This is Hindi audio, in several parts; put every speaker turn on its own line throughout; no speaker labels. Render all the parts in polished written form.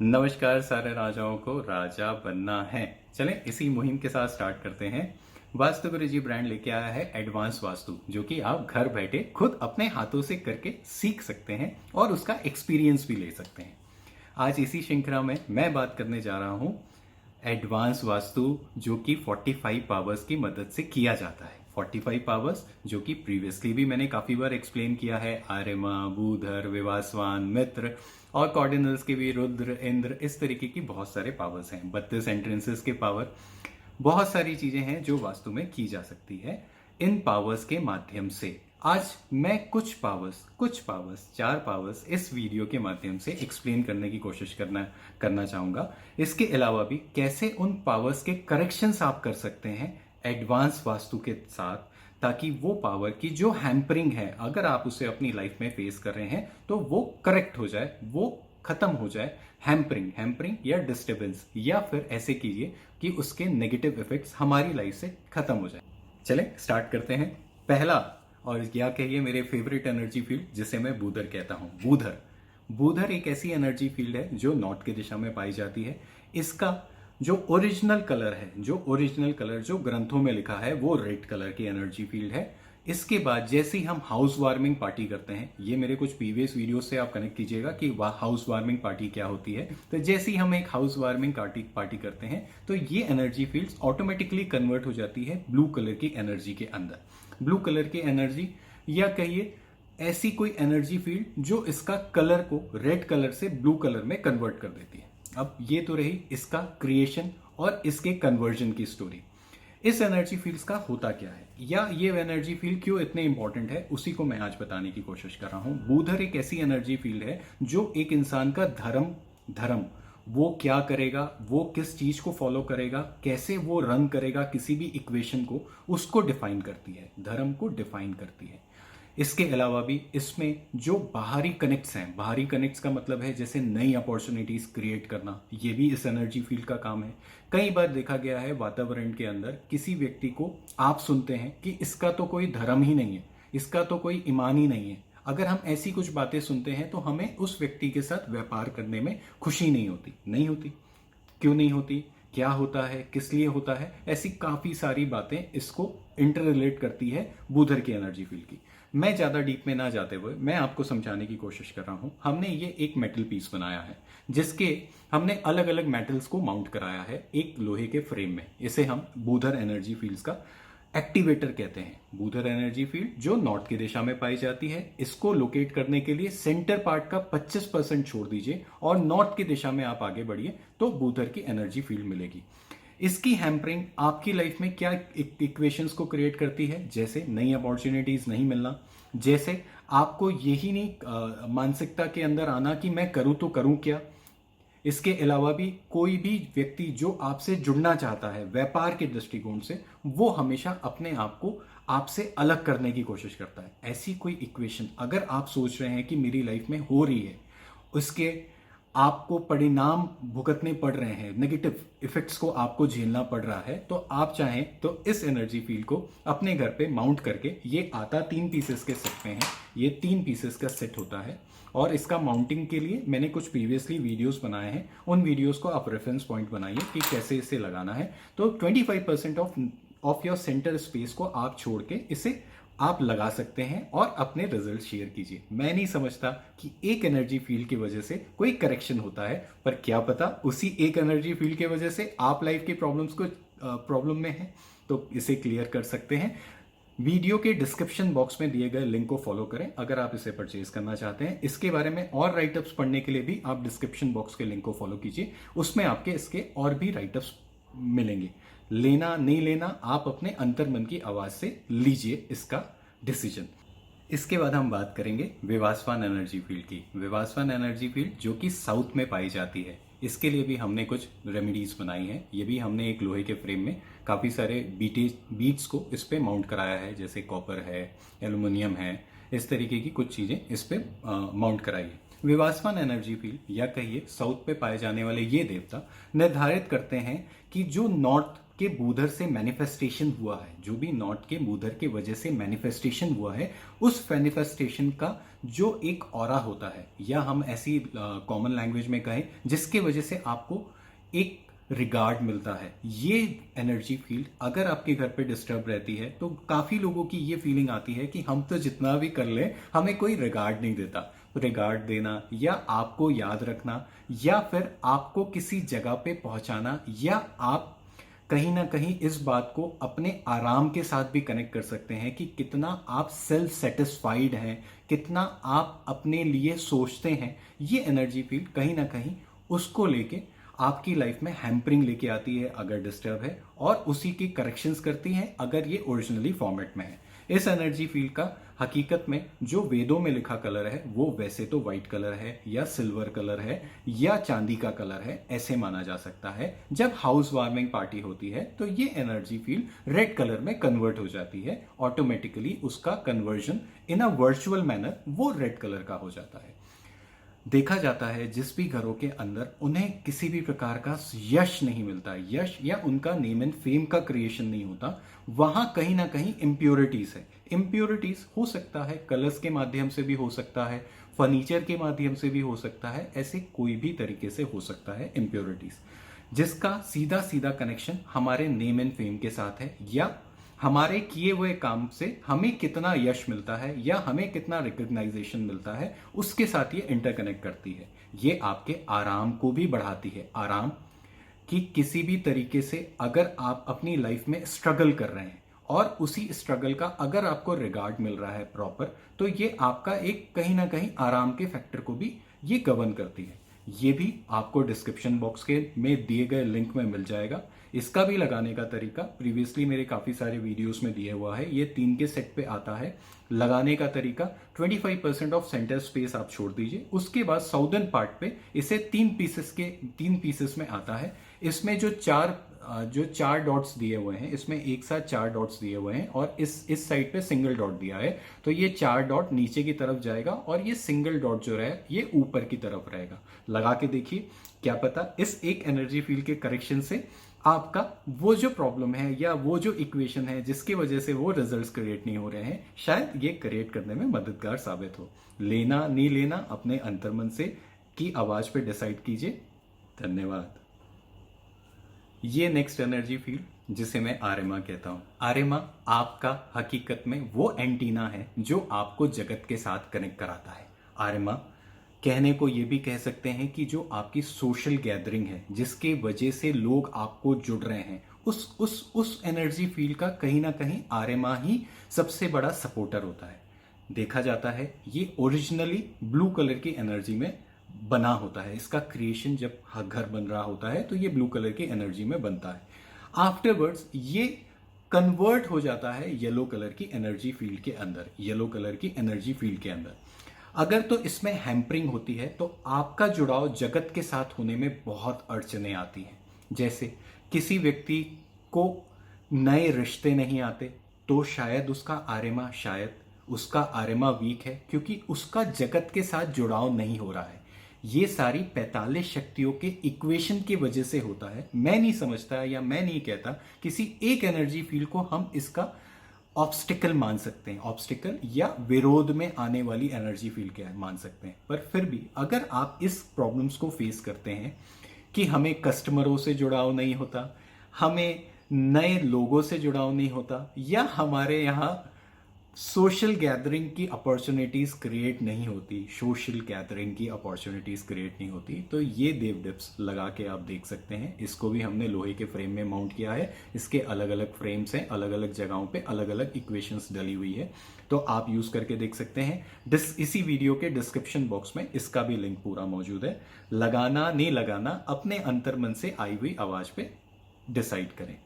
नमस्कार। सारे राजाओं को राजा बनना है। चलें इसी मुहिम के साथ स्टार्ट करते हैं। वास्तु गुरुजी ब्रांड लेके आया है एडवांस वास्तु, जो कि आप घर बैठे खुद अपने हाथों से करके सीख सकते हैं और उसका एक्सपीरियंस भी ले सकते हैं। आज इसी श्रृंखला में मैं बात करने जा रहा हूं एडवांस वास्तु, जो कि 45 पावर्स की मदद से किया जाता है। 45 पावर्स जो कि प्रीवियसली भी मैंने काफी बार एक्सप्लेन किया है। आर्यमा, भूधर, विवासवान, मित्र और कॉर्डिनल्स के भी रुद्र, इंद्र, इस तरीके की बहुत सारे पावर्स हैं। 32 एंट्रेंसेस के पावर, बहुत सारी चीजें हैं जो वास्तु में की जा सकती है इन पावर्स के माध्यम से। आज मैं कुछ पावर्स 4 पावर्स इस वीडियो के माध्यम से एक्सप्लेन करने की कोशिश करना चाहूंगा। इसके अलावा भी कैसे उन पावर्स के करेक्शंस आप कर सकते हैं एडवांस वास्तु के साथ, ताकि वो पावर की जो हैम्परिंग है, अगर आप उसे अपनी लाइफ में फेस कर रहे हैं तो वो करेक्ट हो जाए, वो खत्म हो जाए। हैम्परिंग या डिस्टर्बेंस, या फिर ऐसे कीजिए कि उसके नेगेटिव इफेक्ट्स हमारी लाइफ से खत्म हो जाए। चलें स्टार्ट करते हैं। पहला, और क्या कहिए, मेरे फेवरेट एनर्जी फील्ड जिसे मैं बूधर कहता हूं। बूधर एक ऐसी एनर्जी फील्ड है जो नॉर्थ की दिशा में पाई जाती है। इसका जो ओरिजिनल कलर जो ग्रंथों में लिखा है वो रेड कलर की एनर्जी फील्ड है। इसके बाद जैसे ही हम हाउस वार्मिंग पार्टी करते हैं, ये मेरे कुछ प्रीवियस वीडियो से आप कनेक्ट कीजिएगा कि हाउस वार्मिंग पार्टी क्या होती है। तो जैसे ही हम एक हाउस वार्मिंग पार्टी करते हैं तो ये एनर्जी फील्ड्स ऑटोमेटिकली कन्वर्ट हो जाती है ब्लू कलर की एनर्जी के अंदर। ब्लू कलर की एनर्जी, या कहिए ऐसी कोई एनर्जी फील्ड जो इसका कलर को रेड कलर से ब्लू कलर में कन्वर्ट कर देती है। अब ये तो रही इसका क्रिएशन और इसके कन्वर्जन की स्टोरी। इस एनर्जी फील्ड्स का होता क्या है, या ये एनर्जी फील्ड क्यों इतने इंपॉर्टेंट है, उसी को मैं आज बताने की कोशिश कर रहा हूं। बूधर एक ऐसी एनर्जी फील्ड है जो एक इंसान का धर्म वो क्या करेगा, वो किस चीज को फॉलो करेगा, कैसे वो रन करेगा किसी भी इक्वेशन को, उसको डिफाइन करती है, धर्म को डिफाइन करती है। इसके अलावा भी इसमें जो बाहरी कनेक्ट्स का मतलब है जैसे नई अपॉर्चुनिटीज क्रिएट करना, ये भी इस एनर्जी फील्ड का काम है। कई बार देखा गया है वातावरण के अंदर किसी व्यक्ति को आप सुनते हैं कि इसका तो कोई धर्म ही नहीं है, इसका तो कोई ईमान ही नहीं है। अगर हम ऐसी कुछ बातें सुनते हैं तो हमें उस व्यक्ति के साथ व्यापार करने में खुशी नहीं होती। क्यों नहीं होती, क्या होता है, किस लिए होता है, ऐसी काफी सारी बातें इसको इंटर रिलेट करती है बूधर की एनर्जी फील्ड की। मैं ज्यादा डीप में ना जाते हुए मैं आपको समझाने की कोशिश कर रहा हूं। हमने ये एक मेटल पीस बनाया है जिसके हमने अलग अलग मेटल्स को माउंट कराया है एक लोहे के फ्रेम में। इसे हम बूधर एनर्जी फील्ड्स का एक्टिवेटर कहते हैं। बूधर एनर्जी फील्ड जो नॉर्थ की दिशा में पाई जाती है, इसको लोकेट करने के लिए सेंटर पार्ट का 25% छोड़ दीजिए और नॉर्थ की दिशा में आप आगे बढ़िए तो बूधर की एनर्जी फील्ड मिलेगी। इसकी हैम्परिंग आपकी लाइफ में क्या इक्वेशंस को क्रिएट करती है, जैसे नई अपॉर्चुनिटीज नहीं मिलना, जैसे आपको यही नहीं मानसिकता के अंदर आना कि मैं करूं तो करूं क्या। इसके अलावा भी कोई भी व्यक्ति जो आपसे जुड़ना चाहता है व्यापार के दृष्टिकोण से, वो हमेशा अपने आप को आपसे अलग करने की कोशिश करता है। ऐसी कोई इक्वेशन अगर आप सोच रहे हैं कि मेरी लाइफ में हो रही है, उसके आपको परिणाम भुगतने पड़ रहे हैं, नेगेटिव इफेक्ट्स को आपको झेलना पड़ रहा है, तो आप चाहें तो इस एनर्जी फील्ड को अपने घर पे माउंट करके, ये आता 3 पीसेस के सेट में है, ये 3 पीसेस का सेट होता है। और इसका माउंटिंग के लिए मैंने कुछ प्रीवियसली वीडियोस बनाए हैं, उन वीडियोस को आप रेफरेंस पॉइंट बनाइए कि कैसे इसे लगाना है। तो 25% ऑफ योर सेंटर स्पेस को आप छोड़ के इसे आप लगा सकते हैं और अपने रिजल्ट शेयर कीजिए। मैं नहीं समझता कि एक एनर्जी फील्ड की वजह से कोई करेक्शन होता है, पर क्या पता उसी एक एनर्जी फील्ड की वजह से आप लाइफ के प्रॉब्लम में हैं तो इसे क्लियर कर सकते हैं। वीडियो के डिस्क्रिप्शन बॉक्स में दिए गए लिंक को फॉलो करें अगर आप इसे परचेज करना चाहते हैं। इसके बारे में और राइटअप्स पढ़ने के लिए भी आप डिस्क्रिप्शन बॉक्स के लिंक को फॉलो कीजिए, उसमें आपके इसके और भी राइटअप्स मिलेंगे। लेना नहीं लेना आप अपने अंतर्मन की आवाज से लीजिए इसका डिसीजन। इसके बाद हम बात करेंगे विवासवान एनर्जी फील्ड की। विवासवान एनर्जी फील्ड जो कि साउथ में पाई जाती है, इसके लिए भी हमने कुछ रेमेडीज बनाई हैं। ये भी हमने एक लोहे के फ्रेम में काफ़ी सारे बीट्स को इस पे माउंट कराया है, जैसे कॉपर है, एल्युमिनियम है, इस तरीके की कुछ चीज़ें इस पे माउंट कराई है। विवासवान एनर्जी फील्ड, या कहिए साउथ पे पाए जाने वाले ये देवता निर्धारित करते हैं कि जो नॉर्थ के बूधर से मैनिफेस्टेशन हुआ है, जो भी नॉर्थ के बूधर के वजह से मैनिफेस्टेशन हुआ है, उस मैनिफेस्टेशन का जो एक ऑरा होता है, या हम ऐसी कॉमन लैंग्वेज में कहें जिसके वजह से आपको एक रिगार्ड मिलता है, ये एनर्जी फील्ड अगर आपके घर पे डिस्टर्ब रहती है तो काफी लोगों की ये फीलिंग आती है कि हम तो जितना भी कर लें हमें कोई रिगार्ड नहीं देता। तो रिगार्ड देना, या आपको याद रखना, या फिर आपको किसी जगह पे पहुंचाना, या आप कहीं ना कहीं इस बात को अपने आराम के साथ भी कनेक्ट कर सकते हैं कि कितना आप सेल्फ सेटिस्फाइड हैं, कितना आप अपने लिए सोचते हैं। ये एनर्जी फील्ड कहीं ना कहीं उसको लेके आपकी लाइफ में हैम्परिंग लेके आती है अगर डिस्टर्ब है, और उसी की करेक्शंस करती है अगर ये ओरिजिनली फॉर्मेट में है। इस एनर्जी फील्ड का हकीकत में जो वेदों में लिखा कलर है वो वैसे तो व्हाइट कलर है, या सिल्वर कलर है, या चांदी का कलर है, ऐसे माना जा सकता है। जब हाउस वार्मिंग पार्टी होती है तो ये एनर्जी फील्ड रेड कलर में कन्वर्ट हो जाती है, ऑटोमेटिकली उसका conversion in a virtual manner वो रेड कलर का हो जाता है। देखा जाता है जिस भी घरों के अंदर उन्हें किसी भी प्रकार का यश नहीं मिलता, यश या उनका नेम एंड फेम का क्रिएशन नहीं होता, वहां कहीं ना कहीं इम्प्योरिटीज है। इम्प्योरिटीज हो सकता है कलर्स के माध्यम से भी हो सकता है, फर्नीचर के माध्यम से भी हो सकता है, ऐसे कोई भी तरीके से हो सकता है इम्प्योरिटीज, जिसका सीधा सीधा कनेक्शन हमारे नेम एंड फेम के साथ है, या हमारे किए हुए काम से हमें कितना यश मिलता है, या हमें कितना रिकग्नाइजेशन मिलता है, उसके साथ ये इंटरकनेक्ट करती है। ये आपके आराम को भी बढ़ाती है। आराम कि किसी भी तरीके से अगर आप अपनी लाइफ में स्ट्रगल कर रहे हैं और उसी स्ट्रगल का अगर आपको रिगार्ड मिल रहा है प्रॉपर, तो ये आपका एक कहीं ना कहीं आराम के फैक्टर को भी ये गवर्न करती है। ये भी आपको डिस्क्रिप्शन बॉक्स के में दिए गए लिंक में मिल जाएगा। इसका भी लगाने का तरीका प्रीवियसली मेरे काफ़ी सारे वीडियोस में दिया हुआ है। ये 3 के सेट पे आता है। लगाने का तरीका 25% ऑफ सेंटर स्पेस आप छोड़ दीजिए, उसके बाद साउदर्न पार्ट पे इसे 3 पीसेस में आता है। इसमें जो चार डॉट्स दिए हुए हैं, इसमें एक साथ 4 डॉट्स दिए हुए हैं, और इस साइड पे सिंगल डॉट दिया है, तो ये 4 डॉट नीचे की तरफ जाएगा और ये सिंगल डॉट जो है ये ऊपर की तरफ रहेगा। लगा के देखिए, क्या पता इस एक एनर्जी फील्ड के करेक्शन से आपका वो जो प्रॉब्लम है या वो जो इक्वेशन है जिसकी वजह से वो रिजल्ट्स क्रिएट नहीं हो रहे हैं, शायद ये क्रिएट करने में मददगार साबित हो। लेना नहीं लेना अपने अंतर्मन से की आवाज पे डिसाइड कीजिए। धन्यवाद। ये नेक्स्ट एनर्जी फील्ड जिसे मैं आर्यमा कहता हूं। आर्यमा आपका हकीकत में वो एंटीना है जो आपको जगत के साथ कनेक्ट कराता है। आर्यमा कहने को ये भी कह सकते हैं कि जो आपकी सोशल गैदरिंग है जिसके वजह से लोग आपको जुड़ रहे हैं, उस एनर्जी फील्ड का कहीं ना कहीं आर्यमा ही सबसे बड़ा सपोर्टर होता है। देखा जाता है ये ओरिजिनली ब्लू कलर की एनर्जी में बना होता है। इसका क्रिएशन जब घर बन रहा होता है तो ये ब्लू कलर की एनर्जी में बनता है। आफ्टरवर्ड्स ये कन्वर्ट हो जाता है येलो कलर की एनर्जी फील्ड के अंदर, येलो कलर की एनर्जी फील्ड के अंदर। अगर तो इसमें हैम्परिंग होती है तो आपका जुड़ाव जगत के साथ होने में बहुत अड़चने आती हैं। जैसे किसी व्यक्ति को नए रिश्ते नहीं आते, तो शायद उसका आर्यमा वीक है, क्योंकि उसका जगत के साथ जुड़ाव नहीं हो रहा है। ये सारी 45 शक्तियों के इक्वेशन की वजह से होता है। मैं नहीं समझता या मैं नहीं कहता किसी एक एनर्जी फील्ड को हम इसका ऑब्स्टिकल मान सकते हैं, ऑब्स्टिकल या विरोध में आने वाली एनर्जी फील्ड के मान सकते हैं। पर फिर भी अगर आप इस प्रॉब्लम्स को फेस करते हैं कि हमें कस्टमरों से जुड़ाव नहीं होता, हमें नए लोगों से जुड़ाव नहीं होता, या हमारे यहाँ सोशल गैदरिंग की अपॉर्चुनिटीज क्रिएट नहीं होती, तो ये देव डिप्स लगा के आप देख सकते हैं। इसको भी हमने लोहे के फ्रेम में माउंट किया है। इसके अलग अलग फ्रेम्स हैं, अलग अलग जगहों पे अलग अलग इक्वेशंस डली हुई है, तो आप यूज करके देख सकते हैं। इसी वीडियो के डिस्क्रिप्शन बॉक्स में इसका भी लिंक पूरा मौजूद है। लगाना नहीं लगाना अपने अंतर्मन से आई हुई आवाज पे डिसाइड करें।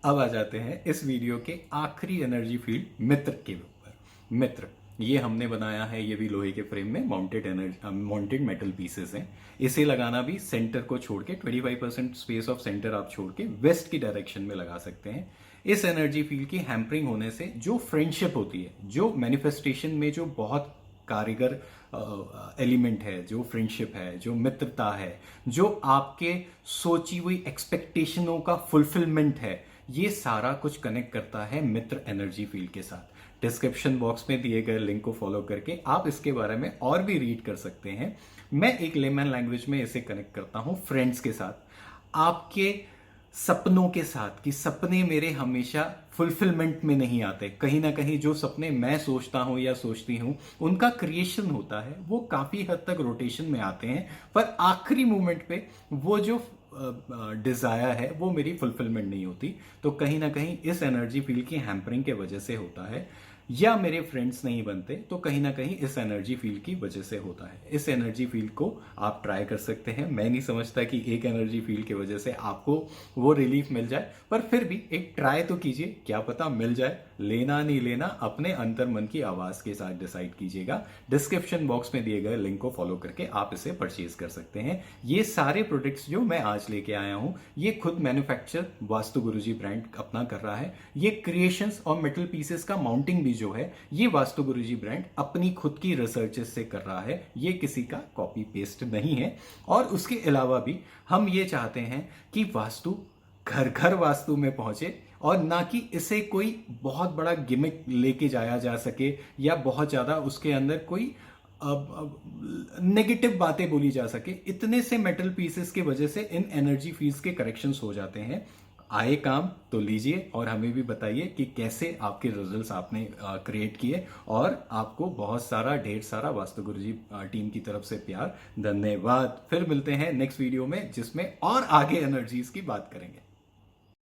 अब आ जाते हैं इस वीडियो के आखिरी एनर्जी फील्ड मित्र के ऊपर। मित्र ये हमने बनाया है, ये भी लोहे के फ्रेम में माउंटेड मेटल पीसेस हैं। इसे लगाना भी सेंटर को छोड़ के 25% स्पेस ऑफ सेंटर आप छोड़ के वेस्ट की डायरेक्शन में लगा सकते हैं। इस एनर्जी फील्ड की हैम्परिंग होने से जो फ्रेंडशिप होती है, जो मैनिफेस्टेशन में जो बहुत कारीगर एलिमेंट है, जो फ्रेंडशिप है, जो मित्रता है, जो आपके सोची हुई एक्सपेक्टेशनों का फुलफिलमेंट है, ये सारा कुछ कनेक्ट करता है मित्र एनर्जी फील्ड के साथ। डिस्क्रिप्शन बॉक्स में दिए गए लिंक को फॉलो करके आप इसके बारे में और भी रीड कर सकते हैं। मैं एक लेमन लैंग्वेज में इसे कनेक्ट करता हूं फ्रेंड्स के साथ, आपके सपनों के साथ, कि सपने मेरे हमेशा फुलफिलमेंट में नहीं आते। कहीं ना कहीं जो सपने मैं सोचता हूं या सोचती हूं उनका क्रिएशन होता है, वो काफी हद तक रोटेशन में आते हैं, पर आखिरी मोमेंट पे वो जो डिजायर है वो मेरी फुलफिलमेंट नहीं होती। तो कहीं ना कहीं इस एनर्जी फील्ड की हैम्परिंग के वजह से होता है, या मेरे फ्रेंड्स नहीं बनते तो कहीं ना कहीं इस एनर्जी फील्ड की वजह से होता है। इस एनर्जी फील्ड को आप ट्राई कर सकते हैं। मैं नहीं समझता कि एक एनर्जी फील्ड की वजह से आपको वो रिलीफ मिल जाए, पर फिर भी एक ट्राई तो कीजिए, क्या पता मिल जाए। लेना नहीं लेना अपने अंतर मन की आवाज के साथ डिसाइड कीजिएगा। डिस्क्रिप्शन बॉक्स में दिए गए लिंक को फॉलो करके आप इसे परचेज कर सकते हैं। ये सारे प्रोडक्ट्स जो मैं आज लेके आया हूं ये खुद मैन्युफैक्चर वास्तु गुरुजी ब्रांड अपना कर रहा है। ये क्रिएशंस और मेटल पीसेस का माउंटिंग भी जो है ये वास्तु गुरुजी ब्रांड अपनी खुद की रिसर्चेस से कर रहा है, ये किसी का कॉपी पेस्ट नहीं है। और उसके अलावा भी हम ये चाहते हैं कि वास्तु घर घर वास्तु में पहुंचे, और ना कि इसे कोई बहुत बड़ा गिमिक लेके जाया जा सके या बहुत ज्यादा उसके अंदर कोई नेगेटिव बातें बोली जा सके। इतने से मेटल पीसेस की वजह से इन एनर्जी फील्ड्स के करेक्शंस हो जाते हैं। आए काम तो लीजिए और हमें भी बताइए कि कैसे आपके रिजल्ट्स आपने क्रिएट किए, और आपको बहुत सारा ढेर सारा वास्तु गुरुजी टीम की तरफ से प्यार। धन्यवाद। फिर मिलते हैं नेक्स्ट वीडियो में जिसमें और आगे एनर्जीज की बात करेंगे।